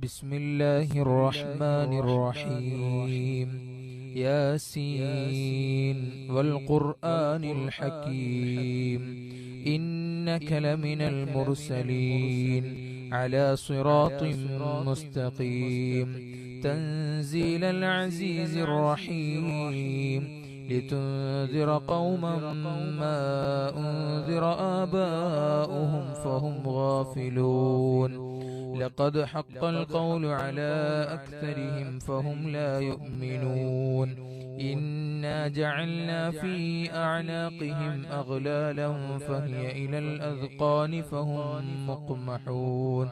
بسم الله الرحمن الرحيم. ياسين والقرآن الحكيم إنك لمن المرسلين على صراط مستقيم تنزيل العزيز الرحيم لتنذر قوما ما أنذر آباؤهم فهم غافلون لقد حق القول على أكثرهم فهم لا يؤمنون إنا جعلنا في أعناقهم أغلالا فهي إلى الأذقان فهم مقمحون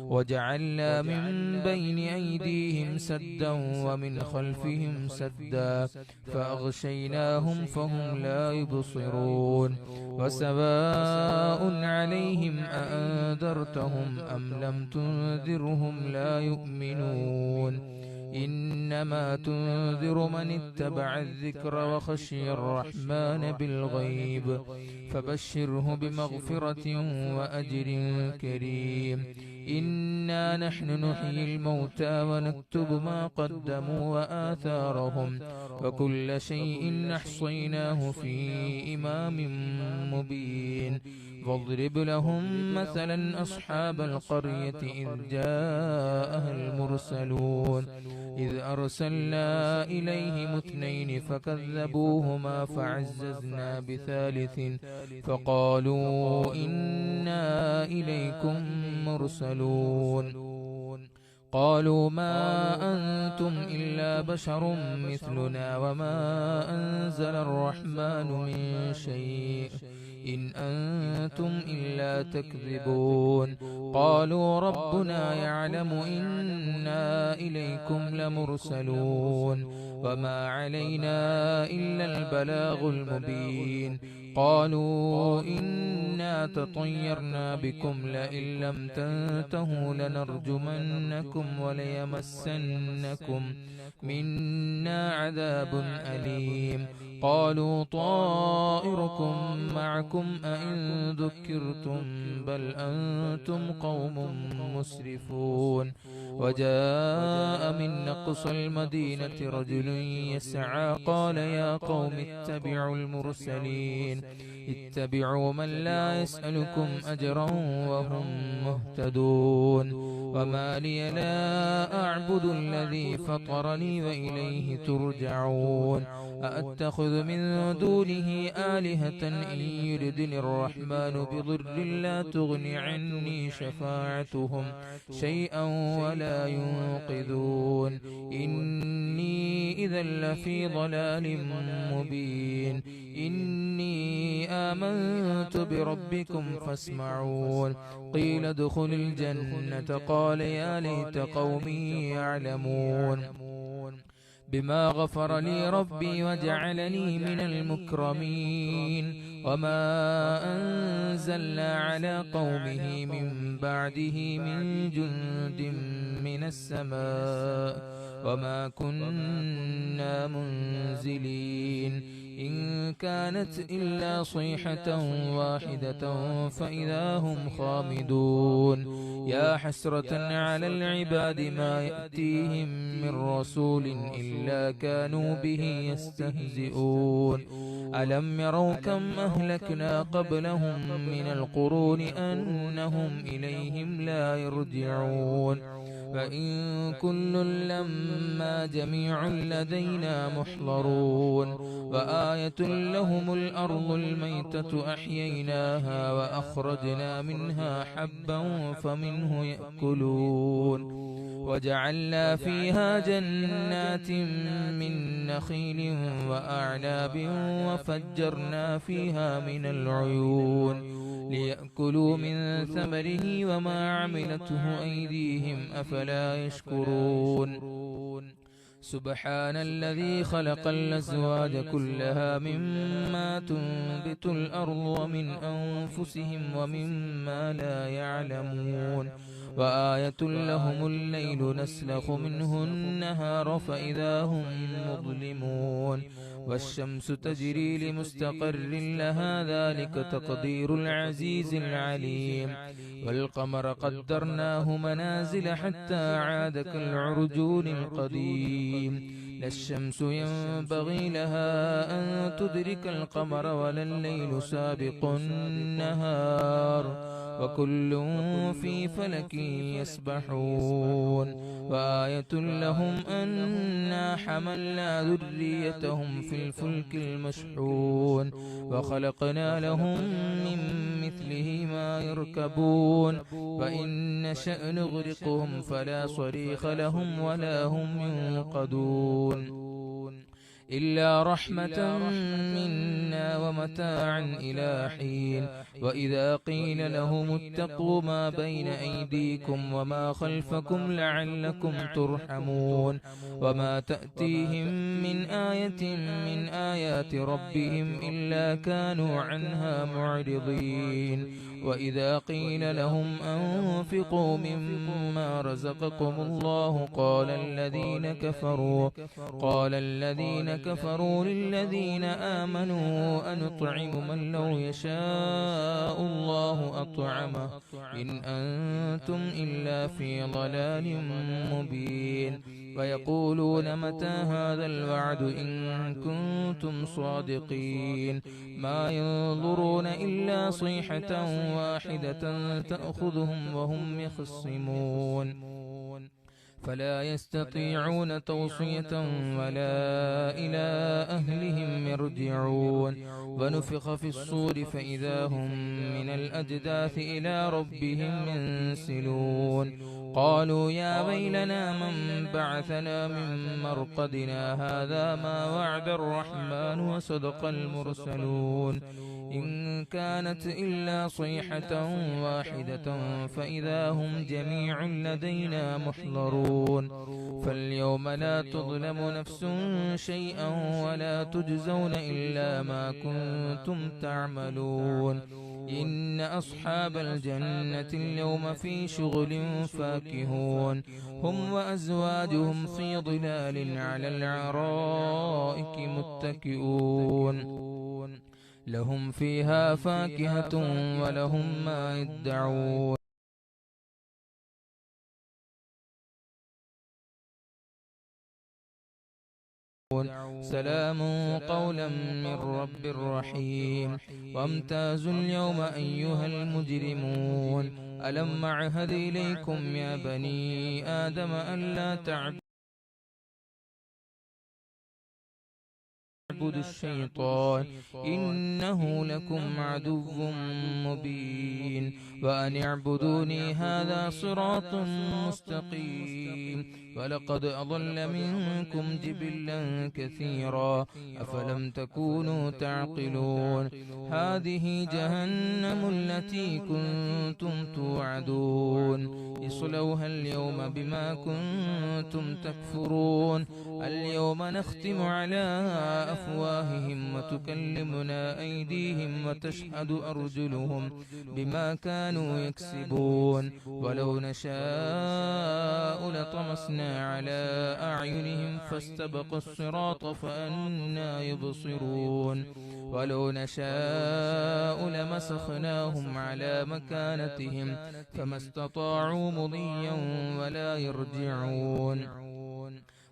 وجعلنا من بين أيديهم سدا ومن خلفهم سدا فأغشيناهم فهم لا يبصرون وسواء عليهم أأنذرتهم أم لم تنذرهم لا يؤمنون إنما تنذر من اتبع الذكر وخشي الرحمن بالغيب فبشره بمغفرة وأجر كريم إنا نحن نحيي الموتى ونكتب ما قدموا وآثارهم وكل شيء أحصيناه في إمام مبين واضرب لهم مثلا أصحاب القرية إذ جاءها المرسلون إذ أرسلنا إليهم اثنين فكذبوهما فعززنا بثالث فقالوا إنا إليكم مرسلون قالوا ما أنتم إلا بشر مثلنا وما أنزل الرحمن من شيء إن أنتم إلا تكذبون قالوا ربنا يعلم إنا إليكم لمرسلون وما علينا إلا البلاغ المبين قالوا إنا تطيرنا بكم لئن لم تنتهوا لنرجمنكم وليمسنكم منا عذاب أليم قالوا طائركم معكم أئن ذكرتم بل أنتم قوم مسرفون وجاء من أقصى المدينة رجل يسعى قال يا قوم اتبعوا المرسلين اتبعوا من لا يسألكم أجرا وهم مهتدون وما لي لا أعبد الذي فطرني وإليه ترجعون أأتخذ من دونه آلهة إن يردني الرحمن بضر لا تغن عني شفاعتهم شيئا ولا ينقذون إني إذا لفي ضلال مبين إني آمنت بربكم فاسمعون قيل ادخل الجنة قال يا ليت قومي يعلمون بما غفر لي ربي وجعلني من المكرمين وما أنزلنا على قومه من بعده من جند من السماء وما كنا منزلين إن كانت إلا صيحة واحدة فإذا هم خامدون يا حسرة على العباد ما يأتيهم من رسول إلا كانوا به يستهزئون ألم يروا كم أهلكنا قبلهم من القرون أنهم إليهم لا يرجعون فإن كل لما جميع لدينا محضرون وآية لهم الأرض الميتة أحييناها وأخرجنا منها حبا فمنه يأكلون وجعلنا فيها جنات من نخيل وأعناب وفجرنا فيها من العيون ليأكلوا من ثمره وما عملته أيديهم أفلا يشكرون سبحان الذي خلق الأزواج كلها مما تنبت الأرض ومن أنفسهم ومما لا يعلمون وآية لهم الليل نسلخ منه النهار فإذا هم مظلمون والشمس تجري لمستقر لها ذلك تقدير العزيز العليم والقمر قدرناه منازل حتى عاد كالعرجون القديم لا الشمس ينبغي لها أن تدرك القمر ولا الليل سابق النهار وكل في فلك يسبحون وآية لهم أنا حملنا ذريتهم في الفلك المشحون وخلقنا لهم من مثله ما يركبون وإن نشأ نغرقهم فلا صريخ لهم ولا هم ينقذون إلا رحمة منا ومتاعا إلى حين وإذا قيل لهم اتقوا ما بين أيديكم وما خلفكم لعلكم ترحمون وما تأتيهم من آية من آيات ربهم إلا كانوا عنها معرضين وإذا قيل لهم أنفقوا مما رزقكم الله قال الذين كفروا للذين آمنوا أنطعم من لو يشاء الله أطعمه إن أنتم إلا في ضلال مبين ويقولون متى هذا الوعد إن كنتم صادقين ما ينظرون إلا صيحة واحدة تأخذهم وهم يخصمون فلا يستطيعون توصية ولا إلى أهلهم يرجعون ونفخ في الصور فإذا هم من الأجداث إلى ربهم ينسلون قالوا يا ويلنا من بعثنا من مرقدنا هذا ما وعد الرحمن وصدق المرسلون إن كانت إلا صيحة واحدة فإذا هم جميع لدينا محضرون فاليوم لا تظلم نفس شيئا ولا تجزون إلا ما كنتم تعملون إن أصحاب الجنة اليوم في شغل فاكهون هم وأزواجهم في ظلال على العرائك متكئون لهم فيها فاكهة ولهم ما يدعون سلام قولا من رب رحيم وامتازوا اليوم أيها المجرمون ألم أعهد إليكم يا بني آدم ألا تعبدوا الشيطان إنه لكم عدو مبين وأن اعبدوني هذا صراط مستقيم ولقد أضل منكم جبلا كثيرا أفلم تكونوا تعقلون هذه جهنم التي كنتم توعدون اصلوها اليوم بما كنتم تكفرون اليوم نختم على أفواههم وتكلمنا أيديهم وتشهد أرجلهم بما كانوا يكسبون ولو نشاء لطمسنا على أعينهم فاستبقوا الصراط فأنا يبصرون ولو نشاء لمسخناهم على مكانتهم فما استطاعوا مضيا ولا يرجعون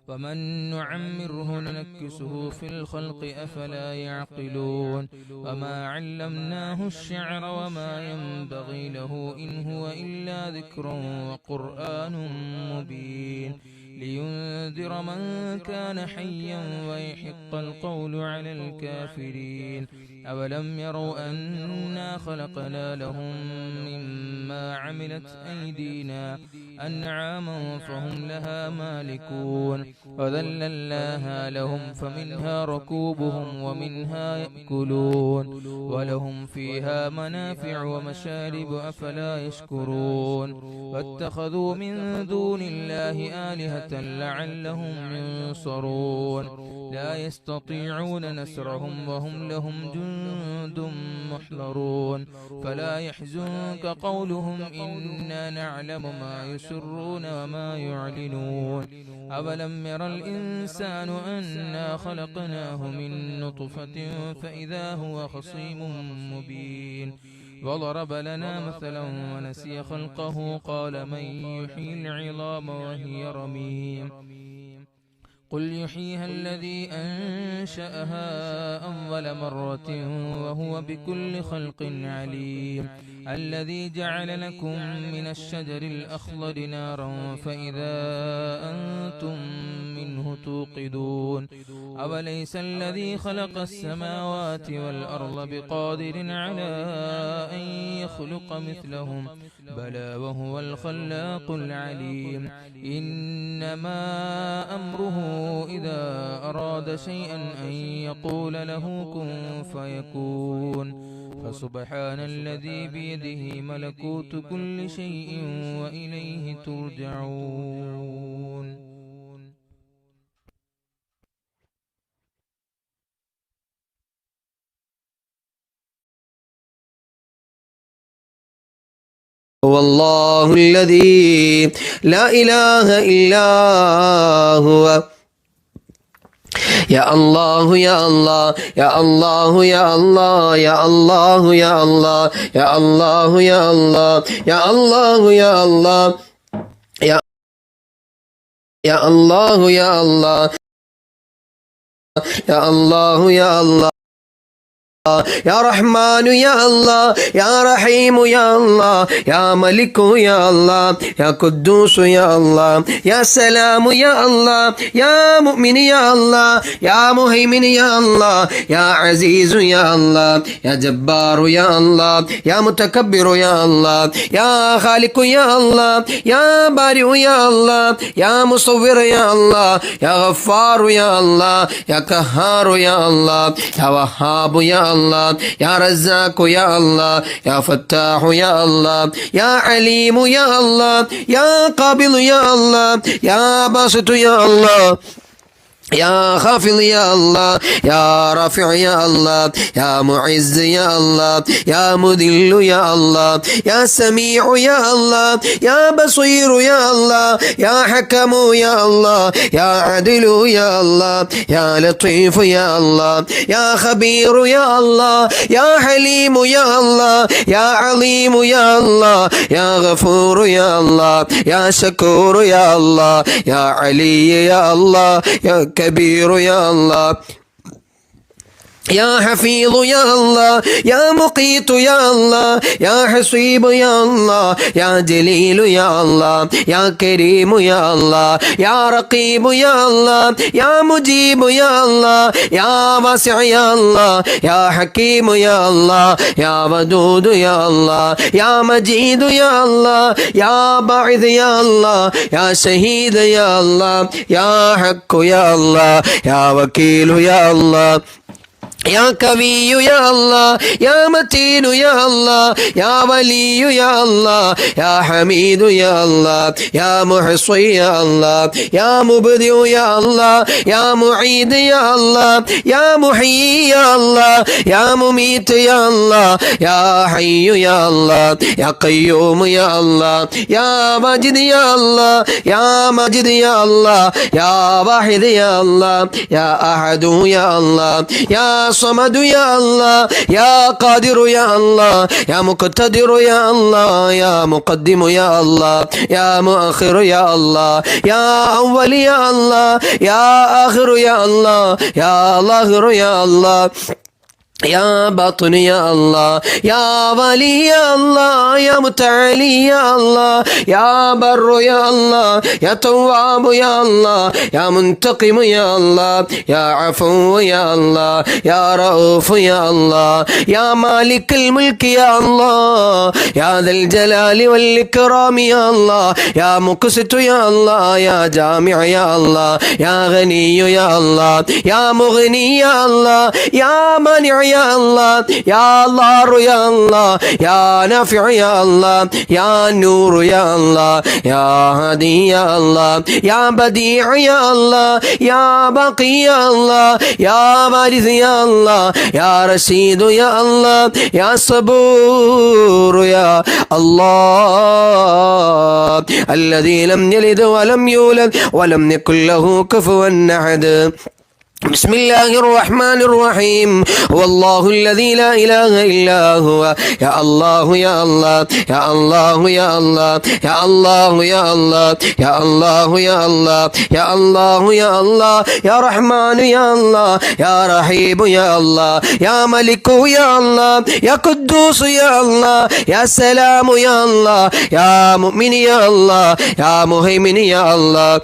ومن نعمره ننكسه في الخلق أفلا يعقلون وما علمناه الشعر وما ينبغي له إن هو إلا ذكر وقرآن مبين لينذر من كان حيا ويحق القول على الكافرين أولم يروا أنا خلقنا لهم مما عملت أيدينا أنعاما فهم لها مالكون وذللناها لهم فمنها ركوبهم ومنها يأكلون ولهم فيها منافع ومشارب أفلا يشكرون واتخذوا من دون الله آلهة لعلهم ينصرون لا يستطيعون نصرهم وهم لهم جند جند محضرون فلا يحزنك قولهم إنا نعلم ما يسرون وما يعلنون أولم ير الإنسان أنا خلقناه من نطفة فإذا هو خصيم مبين وضرب لنا مثلا ونسي خلقه قال من يحيي العظام وهي رميم قل يحييها الذي أنشأها أول مرة وهو بكل خلق عليم الذي جعل لكم من الشجر الأخضر نارا فإذا أنتم منه توقدون أوليس الذي خلق السماوات والأرض بقادر على أن يخلق مثلهم بلى وهو الخلاق العليم إنما أمره إذا أراد شيئا أن يقول له كن فيكون فسبحان الذي بيده ملكوت كل شيء وإليه ترجعون والله الذي لا إله إلا هو يا الله يا الله يا الله يا الله يا الله يا الله يا الله يا الله يا الله يا الله يا الله يا الله يا الله يا الله يا رحمن يا الله يا رحيم يا الله يا ملك يا الله يا قدوس يا الله يا سلام يا الله يا مؤمن يا الله يا مهيمن يا الله يا عزيز يا الله يا جبار يا الله يا متكبر يا الله يا خالق يا الله يا بارئ يا الله يا مصور يا الله يا غفار يا الله يا قهار يا الله يا وهاب يا الله يا رزاق يا الله يا فتاح يا الله يا عليم يا الله يا قابل يا الله يا باسط يا الله يا خافض يا الله يا رافع يا الله يا معز يا الله يا مذل يا الله يا سميع يا الله يا بصير يا الله يا حكم يا الله يا عدل يا الله يا لطيف يا الله يا خبير يا الله يا حليم يا الله يا عليم يا الله يا غفور يا الله يا شكور يا الله يا علي يا الله يا كبير يا الله يا حفيظ يا الله يا مقيت يا الله يا حسيب يا الله يا جليل يا الله يا كريم يا الله يا رقيب يا الله يا مجيب يا الله يا واسع يا الله يا حكيم يا الله يا ودود يا الله يا مجيد يا الله يا باعث يا الله يا شهيد يا الله يا حق يا الله يا وكيل يا الله يا قوي يا الله يا متين يا الله يا ولي يا الله يا حميد يا الله يا محصي يا الله يا مبدئ يا الله يا معيد يا الله يا محيي يا الله يا مميت يا الله يا حي يا الله يا قيوم يا الله يا ماجد يا الله يا ماجد يا الله يا واحد يا الله يا أحد يا الله يا صمد يا الله يا قادر يا الله يا مقتدر يا الله يا مقدم يا الله يا مؤخر يا الله يا أول يا الله يا آخر يا الله يا ظاهر يا الله يا باطن يا الله يا ولي يا الله يا متعالي يا الله يا بر يا الله يا تواب يا الله يا منتقم يا الله يا عفو يا الله يا رؤوف يا الله يا مالك الملك يا الله يا ذا الجلال والإكرام يا الله يا مقسط يا الله يا جامع يا الله يا غني يا الله يا مغني يا الله يا مانع يا الله يا الله يا الله يا نافع يا الله يا نور يا الله يا هادي يا الله يا بديع يا الله يا باقي يا الله يا وارث يا الله يا رشيد يا الله يا صبور يا الله الذي لم يلد ولم يولد ولم يكن له كفوا أحد بسم الله الرحمن الرحيم والله الذي لا إله إلا هو يا الله يا الله يا الله يا الله يا الله يا الله يا الله يا الله يا الله يا الله يا رحمن يا الله يا رحيم يا الله يا ملك يا الله يا قدوس يا الله يا سلام يا الله يا مؤمن يا الله يا مهيمن يا الله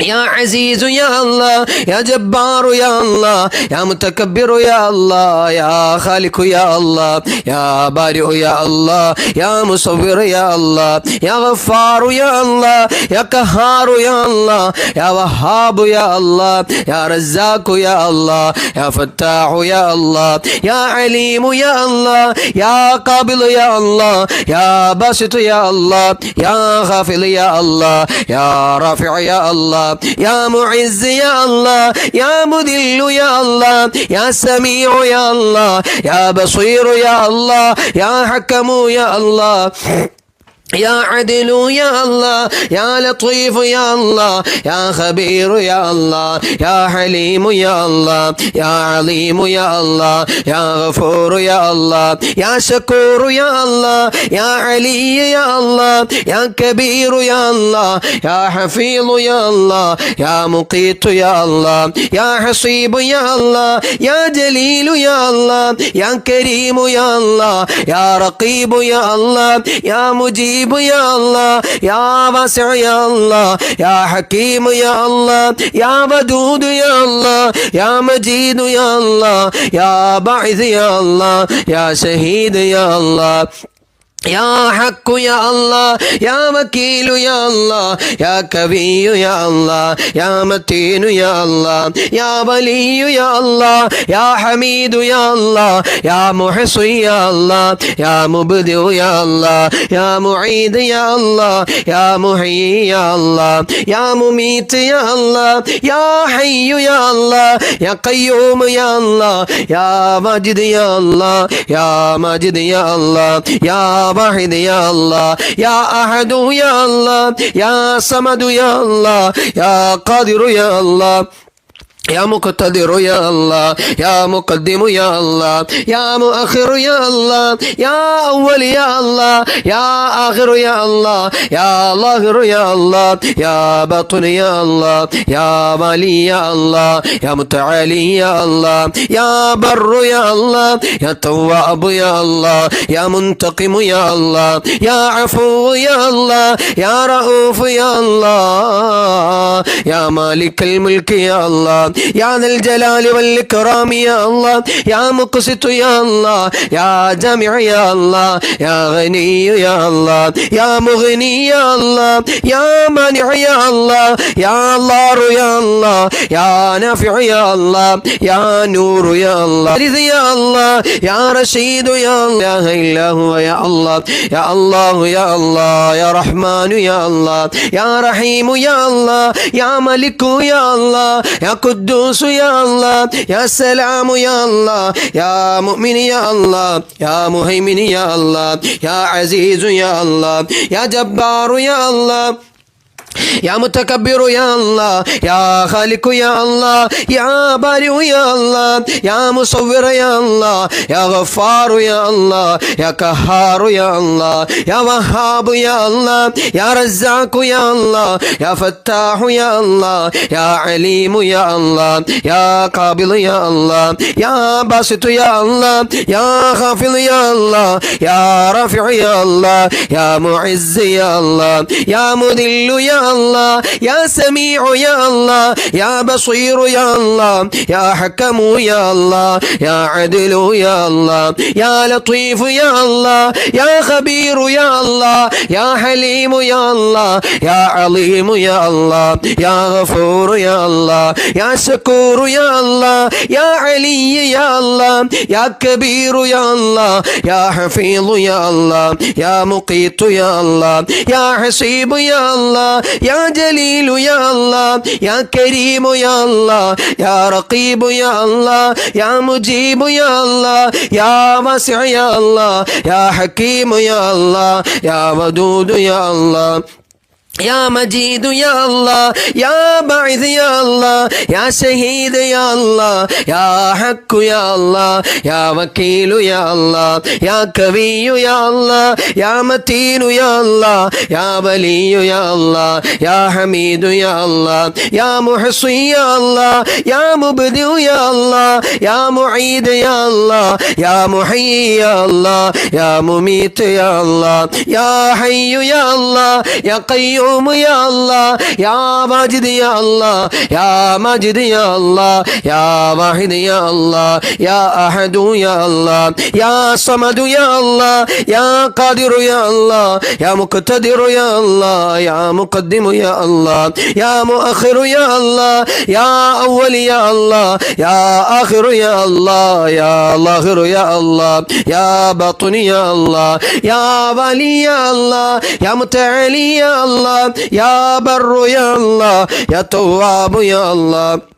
يا عزيز يا الله يا جبار يا الله يا متكبر يا الله يا خالق يا الله يا بارئ يا الله يا مصور يا الله يا غفار يا الله يا قهار يا الله يا وهاب يا الله يا رزاق يا الله يا فتاح يا الله يا عليم يا الله يا قابل يا الله يا باسط يا الله يا غافل يا الله يا رافع يا الله يا معز يا الله يا مذل يا الله يا سميع يا الله يا بصير يا الله يا حكم يا الله يا عدل يا الله يا لطيف يا الله يا خبير يا الله يا حليم يا الله يا عليم يا الله يا غفور يا الله يا شكور يا الله يا علي يا الله يا كبير يا الله يا حفيظ يا الله يا مقيت يا الله يا حصيب يا الله يا جليل يا الله يا كريم يا الله يا رقيب يا الله يا مجيب يا الله يا واسع يا الله يا حكيم يا الله يا ودود يا الله يا مجيد يا الله يا باعث يا الله يا شهيد يا الله يا حق يا الله يا وكيل يا الله يا كبي يا الله يا متين يا الله يا ولي يا الله يا حميد يا الله يا محصي يا الله يا مبدئ يا الله يا معيد يا الله يا محيي يا الله يا مميت يا الله يا حي يا الله يا قيوم يا الله يا ماجد يا الله يا ماجد يا الله يا واحد يا الله يا أحد يا الله يا صمد يا الله يا قادر يا الله يا مقتدر يا الله يا مقدم يا الله يا مؤخر يا الله يا أول يا الله يا آخر يا الله يا ظاهر يا الله يا باطن يا الله يا والي يا الله يا متعالي يا الله يا بر يا الله يا تواب يا الله يا منتقم يا الله يا عفو يا الله يا رؤوف يا الله يا مالك الملك يا الله يا ذا الجلال والإكرام يا الله يا مقسط يا الله يا جامع يا الله يا غني يا الله يا مغني يا الله يا مانع يا الله يا ضار يا الله يا نافع يا الله يا نور يا الله يا الله يا رشيد يا الله إلا هو يا الله يا الله يا الله يا رحمن يا الله يا رحيم يا الله يا ملك يا الله يا قدوس يا الله يا سلام يا الله يا مؤمن يا الله يا مهيمن يا الله يا عزيز يا الله يا جبار يا الله يا متكبر يا الله يا خالق يا الله يا بارئ يا الله يا مصور يا الله يا غفار يا الله يا قهار يا الله يا وهاب يا الله يا رزاق يا الله يا فتاح يا الله يا عليم يا الله يا قابل يا الله يا باسط يا الله يا خافض يا الله يا رافع يا الله يا معز يا الله يا مذل يا الله الله يا سميع يا الله يا بصير يا الله يا حكم يا الله يا عدل يا الله يا لطيف يا الله يا خبير يا الله يا حليم يا الله يا عليم يا الله يا غفور يا الله يا شكور يا الله يا علي يا الله يا كبير يا الله يا حفيظ يا الله يا مقيت يا الله يا حسيب يا الله يا جليل يا الله يا كريم يا الله يا رقيب يا الله يا مجيب يا الله يا واسع يا الله يا حكيم يا الله يا ودود يا الله يا مجيد يا الله يا باعث يا الله يا شهيد يا الله يا حق يا الله يا وكيل يا الله يا قوي يا الله يا متين يا الله يا ولي يا الله يا حميد يا الله يا محصي يا الله يا مبدئ يا الله يا معيد يا الله يا محيي يا الله يا مميت يا الله يا حي يا الله يا قيوم يا الله يا ماجد يا الله يا ماجد يا الله يا واحد يا الله يا أحد يا الله يا صمد يا الله يا قادر يا الله يا مقتدر يا الله يا مقدم يا الله يا مؤخر يا الله يا أول يا الله يا آخر يا الله يا ظاهر يا الله يا باطن يا الله يا ولي يا الله يا متعالي يا الله يا بر يا الله يا تواب يا الله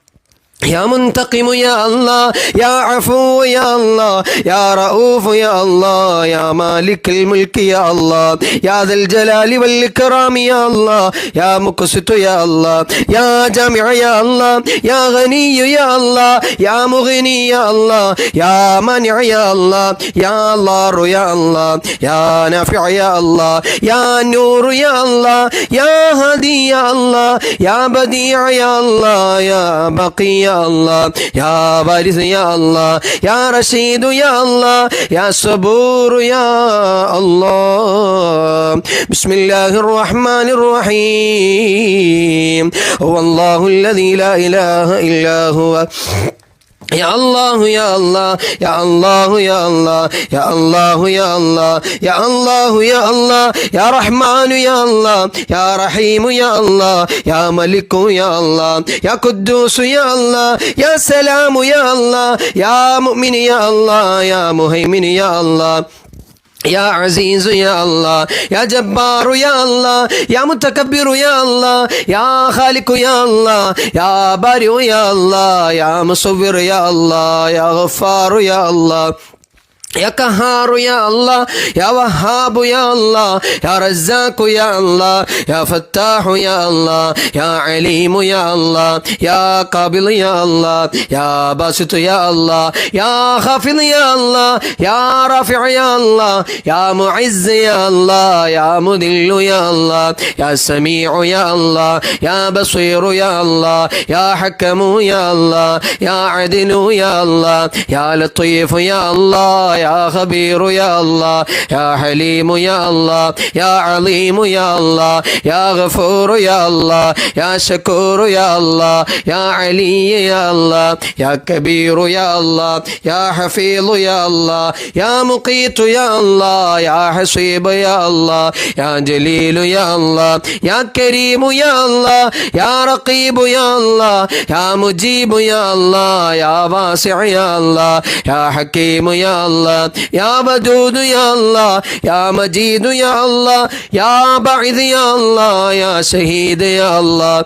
يا منتقم يا الله يا عفو يا الله يا رؤوف يا الله يا مالك الملك يا الله يا ذا الجلال والإكرام يا الله يا مقسط يا الله يا جامع يا الله يا غني يا الله يا مغني يا الله يا مانع يا الله يا ضار يا الله يا نافع يا الله يا نور يا الله يا هادي يا الله يا بديع يا الله يا بقي يا الله يا وارث يا الله يا رشيد يا الله يا صبور يا الله بسم الله الرحمن الرحيم هو الله الذي لا إله إلا هو يا الله يا الله يا الله يا الله يا الله يا الله يا الله يا الله يا رحمن يا الله يا رحيم يا الله يا ملك يا الله يا قدوس يا الله يا سلام يا الله يا مؤمن يا الله يا مهيمن يا الله يا عزيز يا الله يا جبار يا الله يا متكبر يا الله يا خالق يا الله يا بارئ يا الله يا مصور يا الله يا غفار يا الله يا قهار يا الله يا وهاب يا الله يا رزاق يا الله يا فتاح يا الله يا عليم يا الله يا قابل يا الله يا باسط يا الله يا خافض يا الله يا رافع يا الله يا معز يا الله يا مذل يا الله يا سميع يا الله يا بصير يا الله يا حكم يا الله يا عدل يا الله يا لطيف يا الله يا خبير يا الله يا حليم يا الله يا عليم يا الله يا غفور يا الله يا شكور يا الله يا علي يا الله يا كبير يا الله يا حفيظ يا الله يا مقيت يا الله يا حسيب يا الله يا جليل يا الله يا كريم يا الله يا رقيب يا الله يا مجيب يا الله يا واسع يا الله يا حكيم يا الله يا ودود يا الله يا مجيد يا الله يا باعث يا الله يا شهيد يا الله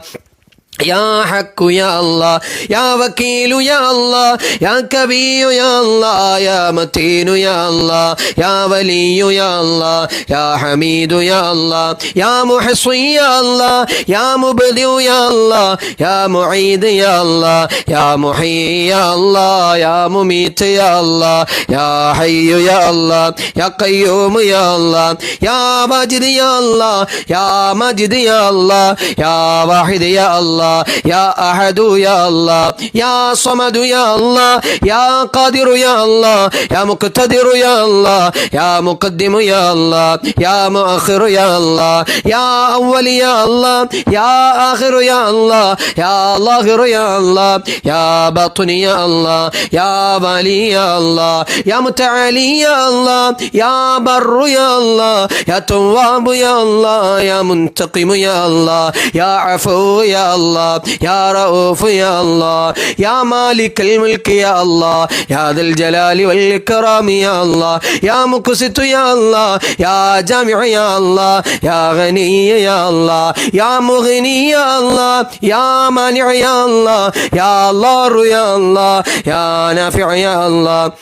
يا حق يا الله يا وكيل يا الله يا قوي يا الله يا متين يا الله يا ولي يا الله يا حميد يا الله يا محصي يا الله يا مبدئ يا الله يا معيد يا الله يا محيي يا الله يا مميت يا الله يا حي يا الله يا قيوم يا الله يا ماجد يا الله يا ماجد يا الله يا واحد يا الله يا أحد يا الله يا صمد يا الله يا قادر يا الله يا مقتدر يا الله يا مقدم يا الله يا مؤخر يا الله يا أول يا الله يا آخر يا الله يا ظاهر يا الله يا باطن يا الله يا والي يا الله يا متعالي يا الله يا بر يا الله يا تواب يا الله يا منتقم يا الله يا عفو يا الله يا رؤوف يا الله يا مالك الملك يا الله يا ذا الجلال والإكرام يا الله يا مقسط يا الله يا جامع يا الله يا غني يا الله يا مغني يا الله يا مانع يا الله يا ضار يا الله يا نافع يا الله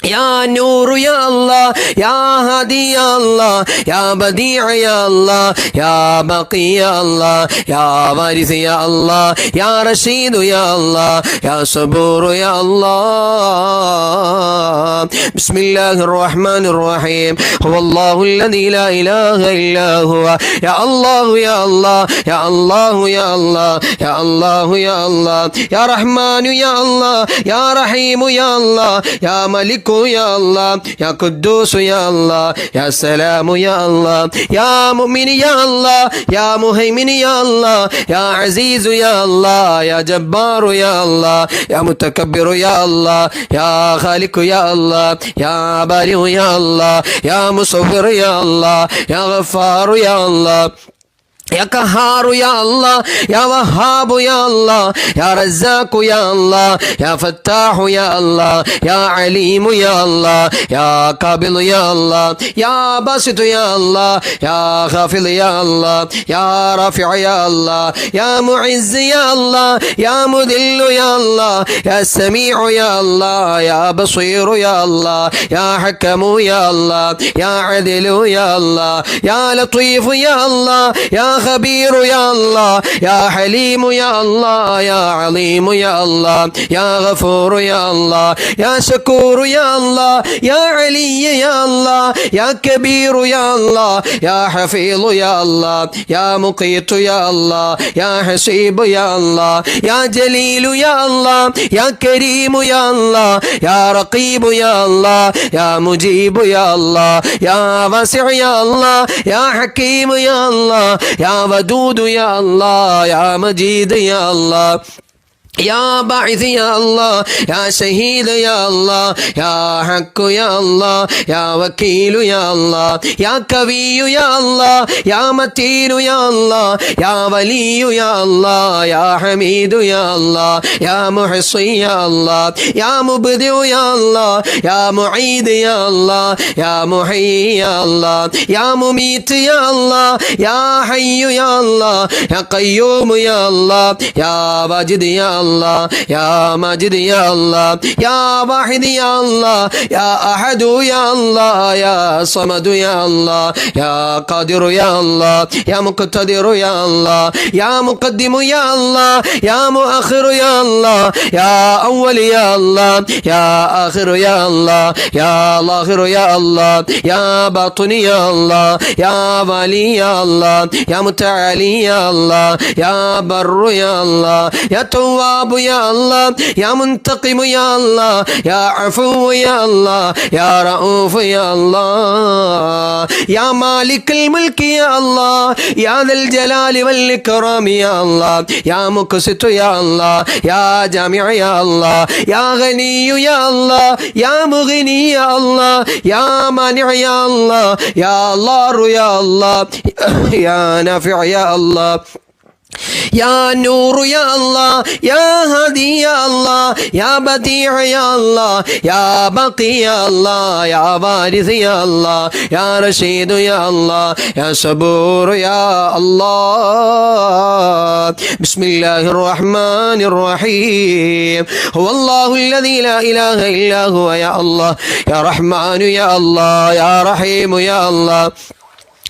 يا نور يا الله يا هادي يا الله يا بديع يا الله يا باقي يا الله يا وارث يا الله يا رشيد يا الله يا صبور يا الله بسم الله الرحمن الرحيم هو الله الذي لا إله إلا هو يا الله يا الله يا الله يا الله يا الله يا الله يا رحمن يا الله يا رحيم يا الله يا ملك يا الله يا قدوس يا الله يا سلام يا الله يا مؤمن يا الله يا مهيمن يا الله يا عزيز يا الله يا جبار يا الله يا متكبر يا الله يا خالق يا الله يا بارئ يا الله يا مصور يا الله يا غفار يا الله يا قهار يا الله يا وهاب يا الله يا رزاق يا الله يا فتاح يا الله يا عليم يا الله يا قابل يا الله يا باسط يا الله يا خافض يا الله يا رافع يا الله يا معز يا الله يا مذل يا الله يا سميع يا الله يا بصير يا الله يا حكم يا الله يا عدل يا الله يا لطيف يا الله يا خبير يا الله يا حليم يا الله يا عليم يا الله يا غفور يا الله يا شكور يا الله يا علي يا الله يا كبير يا الله يا حفيظ يا الله يا مقيت يا الله يا حسيب يا الله يا جليل يا الله يا كريم يا الله يا رقيب يا الله يا مجيب يا الله يا واسع يا الله يا حكيم يا الله يا ودود يا الله يا مجيد يا الله يا باعث يا الله يا شهيد يا الله يا حق يا الله يا وكيل يا الله يا قوي يا الله يا متين يا الله يا ولي يا الله يا حميد يا الله يا محصي يا الله يا مبدع يا الله يا معيد يا الله يا محيي يا الله يا مميت يا الله يا حي يا الله يا قيوم يا الله يا واجد يا الله يا ماجد يا الله يا واحد يا الله يا أحد يا الله يا صمد يا الله يا قادر يا الله يا مقتدر يا الله يا مقدم يا الله يا مؤخر يا الله يا أول يا الله يا آخر يا الله يا ظاهر يا الله يا باطن يا الله يا والي يا الله يا متعالي يا الله يا بر يا الله يا تواب يا الله يا منتقم يا الله يا عفو يا الله يا رؤوف يا الله يا مالك الملك يا الله يا ذا الجلال والإكرام يا الله يا مقسط يا الله يا جامع يا الله يا غني يا الله يا مغني يا الله يا مانع يا الله يا ضار يا الله يا نافع يا الله يا نور يا الله يا هادي يا الله يا بديع يا الله يا باقي يا الله يا وارث يا الله يا رشيد يا الله يا صبور يا الله بسم الله الرحمن الرحيم هو الله الذي لا إله إلا هو يا الله يا رحمن يا الله يا رحيم يا الله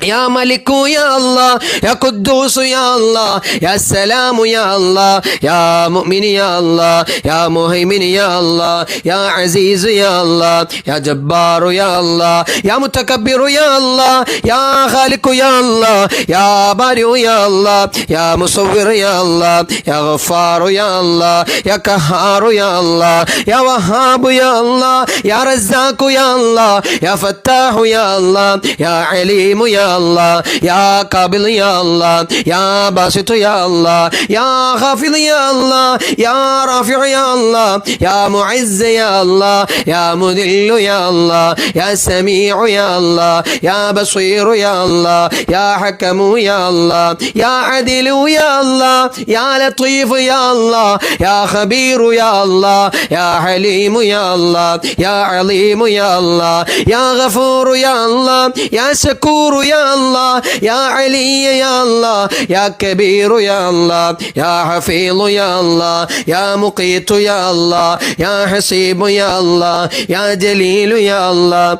يا ملك يا الله يا قدوس يا الله يا سلام يا الله يا مؤمن يا الله يا مهيمن يا الله يا عزيز يا الله يا جبار يا الله يا متكبر يا الله يا خالق يا الله يا بارئ يا الله يا مصور يا الله يا غفار يا الله يا قهار يا الله يا وهاب يا الله يا رزاق يا الله يا فتاح يا الله يا عليم يا الله يا قابل يا الله يا باسط يا الله يا خافض يا الله يا رافع يا الله يا معز يا الله يا مذل يا الله يا سميع يا الله يا بصير يا الله يا حكم يا الله يا عدل يا الله يا لطيف يا الله يا خبير يا الله يا حليم يا الله يا عليم يا الله يا غفور يا الله يا شكور يا الله يا علي يا الله يا كبير يا الله يا حفيظ يا الله يا مقيت يا الله يا حسيب يا الله يا جليل يا الله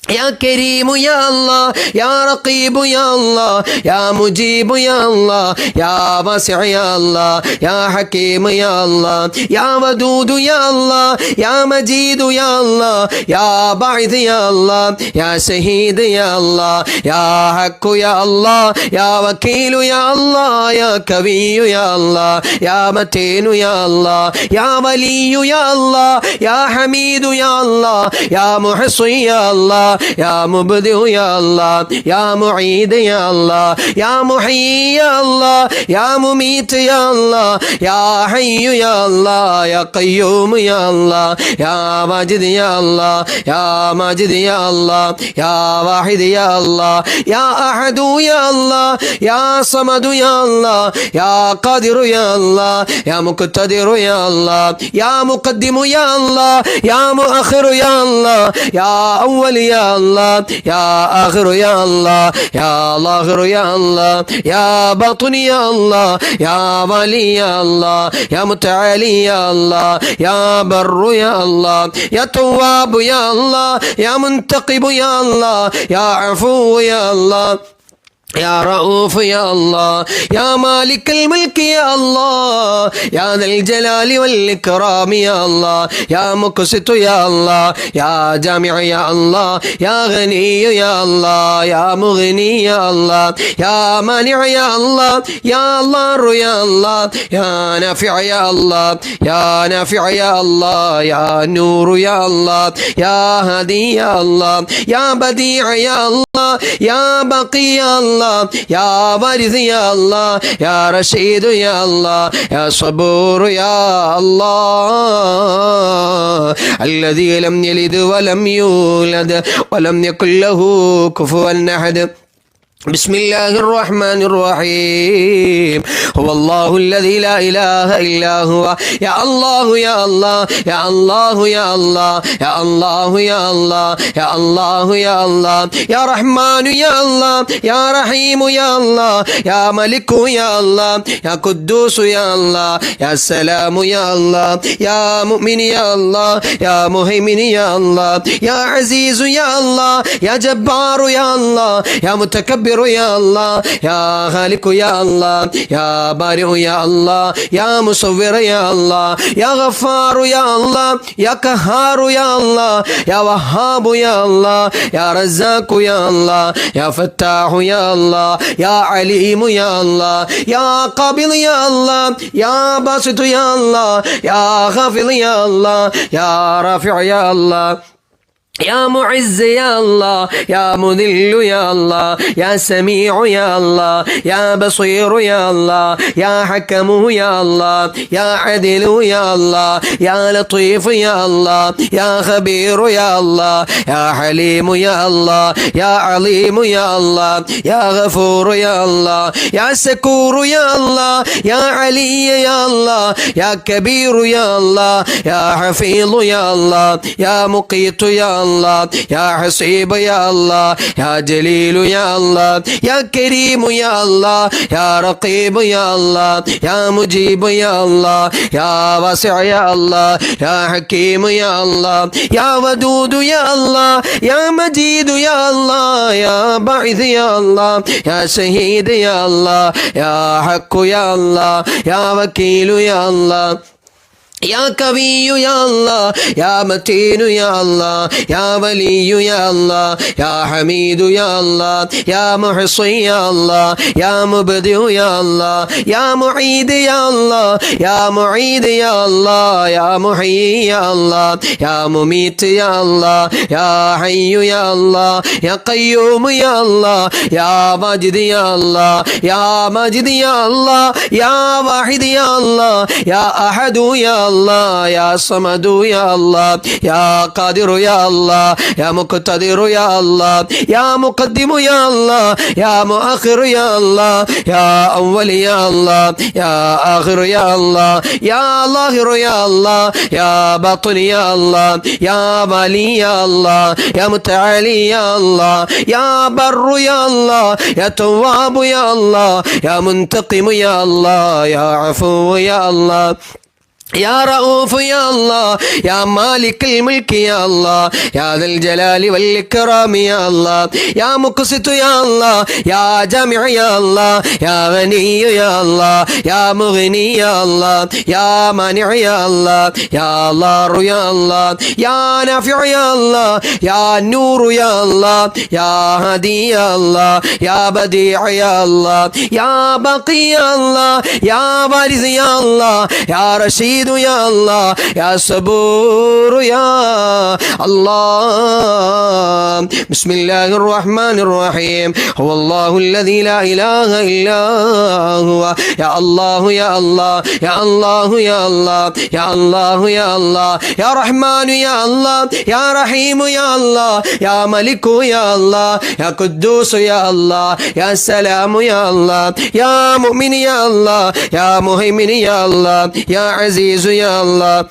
يا كريم يا الله يا رقيب يا الله يا مجيب يا الله يا واسع يا الله يا حكيم يا الله يا ودود يا الله يا مجيد يا الله يا باعث يا الله يا شهيد يا الله يا حق يا الله يا وكيل يا الله يا كبي يا الله يا متين يا الله يا ولي يا الله يا حميد يا الله يا محصي يا الله يا مبدئ يا الله يا معيد يا الله يا محيي يا الله يا مميت يا الله يا حي يا الله يا قيوم يا الله يا ماجد يا الله يا ماجد يا الله يا واحد يا الله يا أحد يا الله يا صمد يا الله يا قادر يا الله يا مقتدر يا الله يا مقدم يا الله يا مؤخر يا الله يا أول يا الله يا آخر يا الله يا ظاهر يا الله يا باطن يا الله يا والي يا الله يا متعالي يا الله يا بر يا الله يا تواب يا الله يا منتقب يا الله يا عفو يا الله يا رؤوف يا الله يا مالك الملك يا الله يا ذا الجلال والإكرام يا الله يا مقسط يا الله يا جامع يا الله يا غني يا الله يا مغني يا الله يا مانع يا الله يا ضار يا الله يا نافع يا الله يا نافع يا الله يا نور يا الله يا هادي يا الله يا بديع يا الله يا بقي يا الله يا وارث يا الله يا رشيد يا الله يا صبور يا الله الذي لم يلد ولم يولد ولم يكن له كفوا أحد بسم الله الرحمن الرحيم هو الله الذي لا إله إلا هو يا الله يا الله يا الله يا الله يا الله يا الله يا الله يا الله يا رحمن يا الله يا رحيم يا الله يا ملك يا الله يا قدوس يا الله يا سلام يا الله يا مؤمن يا الله يا مهيمن يا الله يا عزيز يا الله يا جبار يا الله يا متكبر يا الله يا خالق يا الله يا بارئ يا الله يا مصور يا الله يا غفار يا الله يا قهار يا الله يا وهاب يا الله يا رزاق يا الله يا فتاح يا الله يا عليم يا الله يا قابل يا الله يا باسط يا الله يا خافض يا الله يا رافع يا الله يا معز يا الله يا مذل يا الله يا سميع يا الله يا بصير يا الله يا حكم يا الله يا عدل يا الله يا لطيف يا الله يا خبير يا الله يا حليم يا الله يا عليم يا الله يا غفور يا الله يا شكور يا الله يا علي يا الله يا كبير يا الله يا حفيظ يا الله يا مقيت يا الله الله يا حسيب يا الله يا جليل يا الله يا كريم يا الله يا رقيب يا الله يا مجيب يا الله يا واسع يا الله يا حكيم يا الله يا ودود يا الله يا مجيد يا الله يا باعث يا الله يا شهيد يا الله يا حق يا الله يا وكيل يا الله يا قوي يا الله يا متين يا الله يا ولي يا الله يا حميد يا الله يا محصي يا الله يا مبدئ يا الله يا معيد يا الله يا معيد يا الله يا محيي يا الله يا مميت يا الله يا حي يا الله يا قيوم يا الله يا ماجد يا الله يا ماجد يا الله يا واحد يا الله يا أحد يا الله يا صمد يا الله يا قادر يا الله يا مقتدر يا الله يا مقدم يا الله يا مؤخر يا الله يا أول يا الله يا آخر يا الله يا ظاهر يا الله يا باطن يا الله يا والي يا الله يا متعالي يا الله يا بر يا الله يا تواب يا الله يا منتقم يا الله يا عفو يا الله يا رؤوف يا الله يا مالك الملك يا الله يا ذا الجلال والإكرام يا الله يا مقسط يا الله يا جامع يا الله يا غني يا الله يا مغني يا الله يا مانع يا الله يا ضار يا الله يا نافع يا الله يا نور يا الله يا هادي يا الله يا بديع يا الله يا باقي يا الله يا وارث يا الله يا رشيد يا الله يا صبور يا الله بسم الله الرحمن الرحيم هو الله الذي لا إله إلا هو يا الله يا الله يا الله يا الله يا الله يا الله يا رحمن يا الله يا رحيم يا الله يا ملك يا الله يا قدوس يا الله يا سلام يا الله يا مؤمن يا الله يا مهيمن يا الله يا عزيز يا الله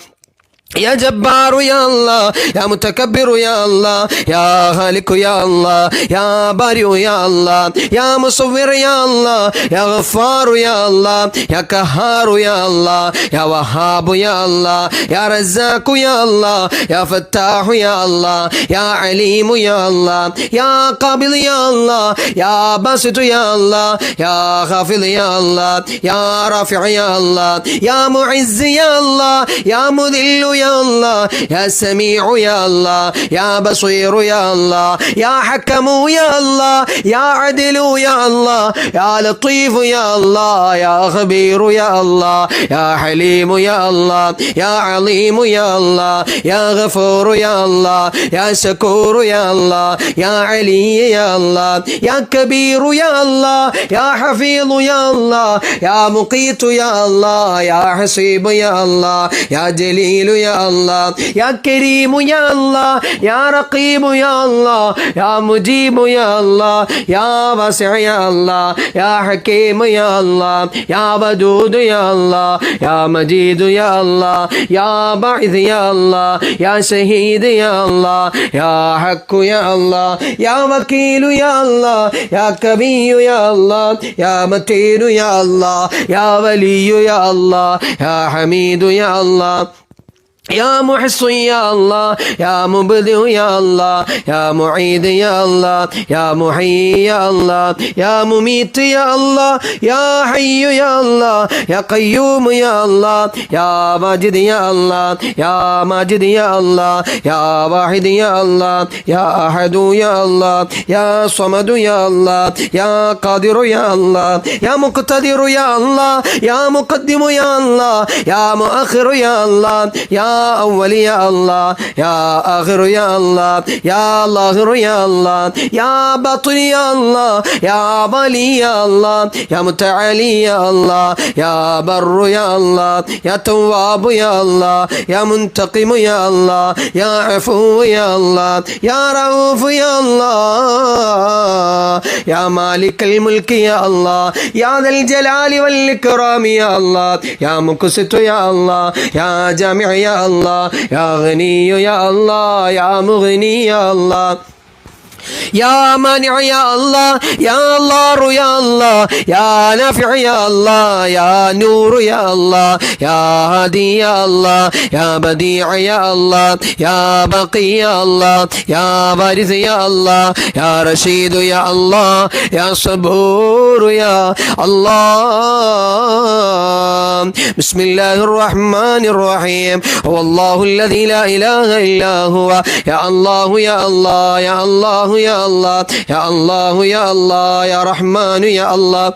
يا جبار يا الله يا متكبر يا الله يا خالق يا الله يا بارئ يا الله يا مصور يا الله يا غفار يا الله يا قهار يا الله يا وهاب يا الله يا رزاق يا الله يا فتاح يا الله يا عليم يا الله يا قابل يا الله يا باسط يا الله يا خافض يا الله يا رافع يا الله يا معز يا الله يا مذل يا الله يا سميع يا الله يا بصير يا الله يا حكم يا الله يا عدل يا الله يا لطيف يا الله يا خبير يا الله يا حليم يا الله يا عليم يا الله يا غفور يا الله يا شكور يا الله يا علي يا الله يا كبير يا الله يا حفيظ يا الله يا مقيت يا الله يا حسيب يا الله يا جليل يا الله يا كريم يا الله يا رقيب يا الله يا مجيب يا الله يا واسع يا الله يا حكيم يا الله يا ودود يا الله يا مجيد يا الله يا باعث يا الله يا شهيد يا الله يا حق يا الله يا وكيل يا الله يا قوي يا الله يا متين يا الله يا ولي يا الله يا حميد يا الله يا محصي يا الله يا مبدئ يا الله يا معيد يا الله يا محيي يا الله يا مميت يا الله يا حي يا الله يا قيوم يا الله يا ماجد يا الله يا ماجد يا الله يا واحد يا الله يا أحد يا الله يا صمد يا الله يا قادر يا الله يا مقتدر يا الله يا مقدم يا الله يا مؤخر يا الله يا أول يا الله يا آخر يا الله يا ظاهر يا الله يا باطن يا الله يا والي يا الله يا متعالي يا الله يا بر يا الله يا تواب يا الله يا منتقم يا الله يا عفو يا الله يا رؤوف يا الله يا مالك الملك يا الله يا ذا الجلال والإكرام يا الله يا مقسط يا الله يا جامع يا الله يا غني يا الله يا مغني يا الله يا مانع يا الله يا الله يا الله يا نافع يا الله يا نور يا الله يا هادي يا الله يا بديع يا الله يا بقي يا الله يا وارث يا الله يا رشيد يا الله يا صبور يا الله بسم الله الرحمن الرحيم هو الله الذي لا إله إلا هو يا الله يا الله يا الله يا الله يا الله يا الله يا رحمن يا الله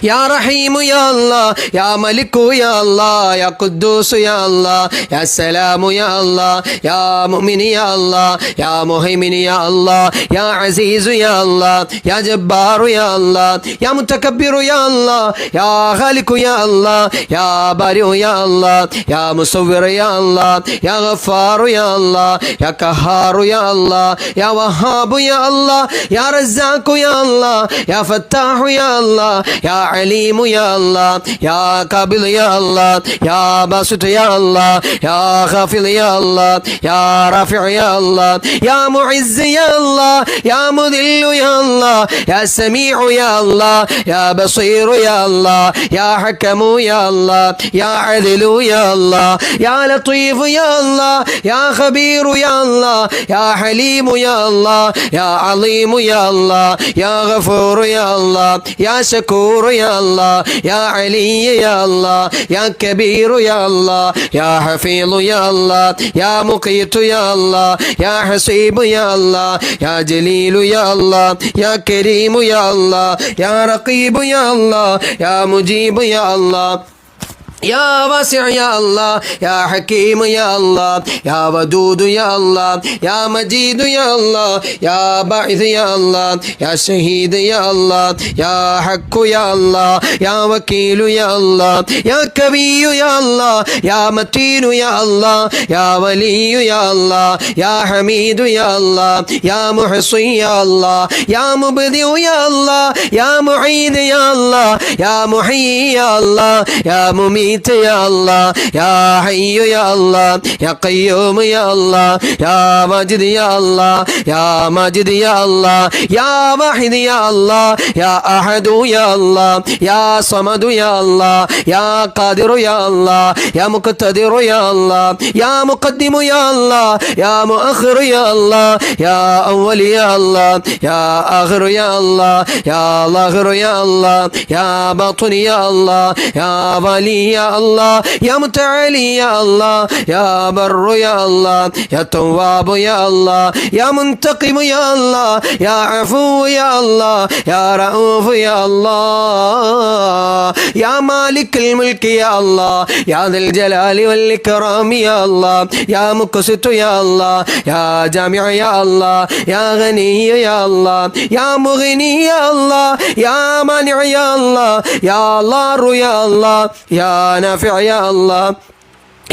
يا رحيم يا الله يا ملك يا الله يا قدوس يا الله يا سلام يا الله يا مؤمن يا الله يا مهيمن يا الله يا عزيز يا الله يا جبار يا الله يا متكبر يا الله يا خالق يا الله يا بارئ يا الله يا مصور يا الله يا غفار يا الله يا قهار يا الله يا وهاب يا الله يا رزاق يا الله يا فتاح يا الله يا عليم يا الله يا قابل يا الله يا باسط يا الله يا خافض يا الله يا رافع يا الله يا معز يا الله يا مذل يا الله يا سميع يا الله يا بصير يا الله يا حكم يا الله يا عدل يا الله يا لطيف يا الله يا خبير يا الله يا حليم يا الله يا عظيم يا الله يا غفور يا الله يا شكور يا الله يا علي يا الله يا كبير يا الله يا حفيظ يا الله يا مقيت يا الله يا حسيب يا الله يا جليل يا الله يا كريم يا الله يا رقيب يا الله يا مجيب يا الله يا واسع يا الله يا حكيم يا الله يا ودود يا الله يا مجيد يا الله يا باعث يا الله يا شهيد يا الله يا حق يا الله يا وكيل يا الله يا كبير يا الله يا متين يا الله يا ولي يا الله يا حميد يا الله يا محصي يا الله يا مبدئ يا الله يا معيد يا الله يا محيي يا الله يا مميت يا الله يا حي يا الله يا قيوم يا الله يا ماجد يا الله يا ماجد يا الله يا واحد يا الله يا أحد يا الله يا صمد يا الله يا قادر يا الله يا مقتدر يا الله يا مقدم يا الله يا مؤخر يا الله يا أول يا الله يا آخر يا الله يا ظاهر يا الله يا باطن يا الله يا ولي يا الله يا متعالي يا الله يا بر يا الله يا تواب يا الله يا منتقم يا الله يا عفو يا الله يا رؤوف يا الله يا مالك الملك يا الله يا ذا الجلال والإكرام يا الله يا مقسط يا الله يا جامع يا الله يا غني يا الله يا مغني يا الله يا مانع يا الله يا الله يا الله يا نافع يا الله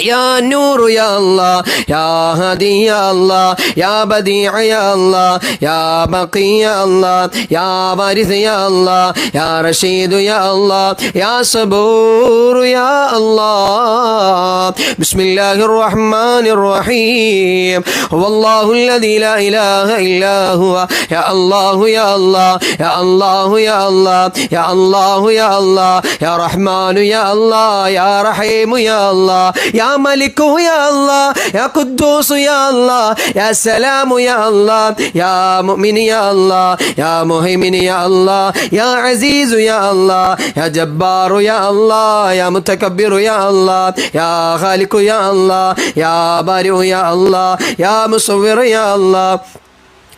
يا نور يا الله يا هادي يا الله يا بديع يا الله يا بقي يا الله يا وارث يا الله يا رشيد يا الله يا صبور يا الله بسم الله الرحمن الرحيم هو الله الذي لا إله إلا هو يا الله يا الله يا الله يا الله يا الله يا الله يا رحمن يا الله يا رحيم يا الله يا ملك يا الله يا قدوس يا الله يا سلام يا الله يا مؤمن يا الله يا مهيمن يا الله يا عزيز يا الله يا جبار يا الله يا متكبر يا الله يا خالق يا الله يا بارئ يا الله يا مصور يا الله